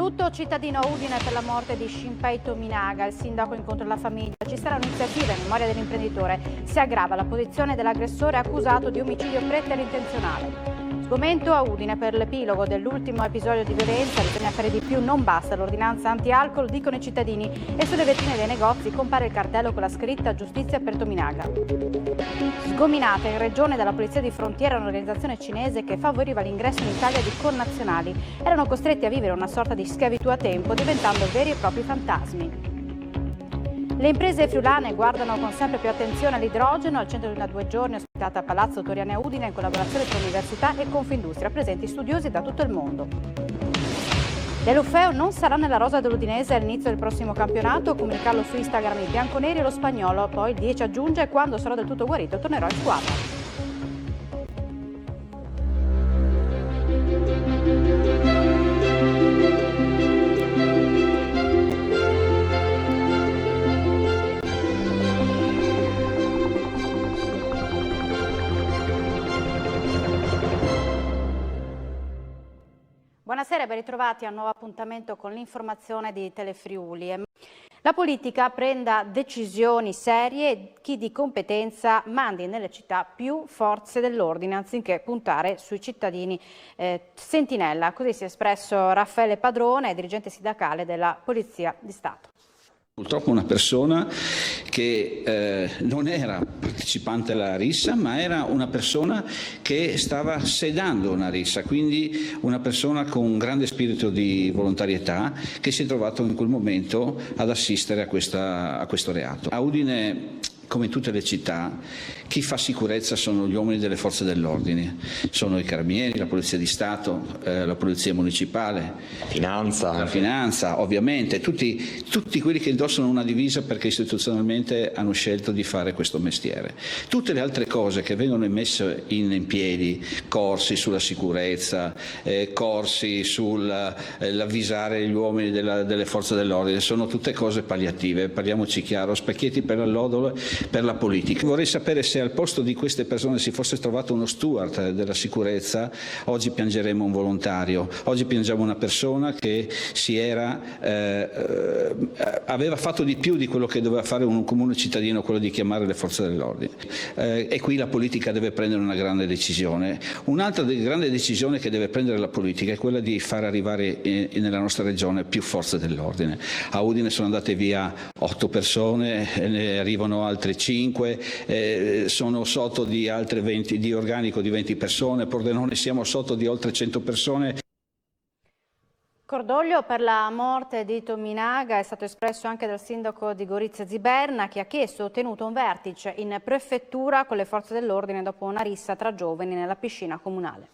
Lutto cittadino a Udine per la morte di Shinpei Tominaga. Il sindaco incontra la famiglia. Ci sarà un'iniziativa in memoria dell'imprenditore. Si aggrava la posizione dell'aggressore accusato di omicidio preterintenzionale. Sgomento a Udine per l'epilogo dell'ultimo episodio di violenza. Bisogna fare di più, non basta l'ordinanza anti-alcol, dicono i cittadini. E sulle vetrine dei negozi compare il cartello con la scritta Giustizia per Tominaga. Sgominata in regione dalla polizia di frontiera un'organizzazione cinese che favoriva l'ingresso in Italia di connazionali. Erano costretti a vivere una sorta di schiavitù a tempo, diventando veri e propri fantasmi. Le imprese friulane guardano con sempre più attenzione all'idrogeno. Al centro di una 2 giorni ospitata a Palazzo Toriani a Udine in collaborazione con l'università e Confindustria, presenti studiosi da tutto il mondo. Deulofeu non sarà nella rosa dell'Udinese all'inizio del prossimo campionato, comunicarlo su Instagram i bianconeri e lo spagnolo. Poi il 10 aggiunge: quando sarò del tutto guarito tornerò in squadra. Buonasera e ben ritrovati a un nuovo appuntamento con l'informazione di Telefriuli. La politica prenda decisioni serie e chi di competenza mandi nelle città più forze dell'ordine anziché puntare sui cittadini sentinella. Così si è espresso Raffaele Padrone, dirigente sindacale della Polizia di Stato. Purtroppo una persona che non era partecipante alla rissa, ma era una persona che stava sedando una rissa, quindi una persona con un grande spirito di volontarietà che si è trovato in quel momento ad assistere a questo reato. A Udine, come in tutte le città, chi fa sicurezza sono gli uomini delle forze dell'ordine, sono i carabinieri, la polizia di Stato, la polizia municipale, la finanza, ovviamente, tutti quelli che indossano una divisa perché istituzionalmente hanno scelto di fare questo mestiere. Tutte le altre cose che vengono messe in piedi, corsi sulla sicurezza, corsi sull'avvisare gli uomini delle forze dell'ordine, sono tutte cose palliative, parliamoci chiaro, specchietti per l'allodole, per la politica. Vorrei sapere se al posto di queste persone si fosse trovato uno steward della sicurezza, oggi piangeremo un volontario, oggi piangiamo una persona che aveva fatto di più di quello che doveva fare un comune cittadino, quello di chiamare le forze dell'ordine. E qui la politica deve prendere una grande decisione. Un'altra grande decisione che deve prendere la politica è quella di far arrivare nella nostra regione più forze dell'ordine. A Udine sono andate via 8 persone, ne arrivano altre 5, sono sotto di altre 20, di organico di 20 persone, Pordenone siamo sotto di oltre 100 persone. Cordoglio per la morte di Tominaga è stato espresso anche dal sindaco di Gorizia Ziberna, che ha chiesto e ottenuto un vertice in prefettura con le forze dell'ordine dopo una rissa tra giovani nella piscina comunale.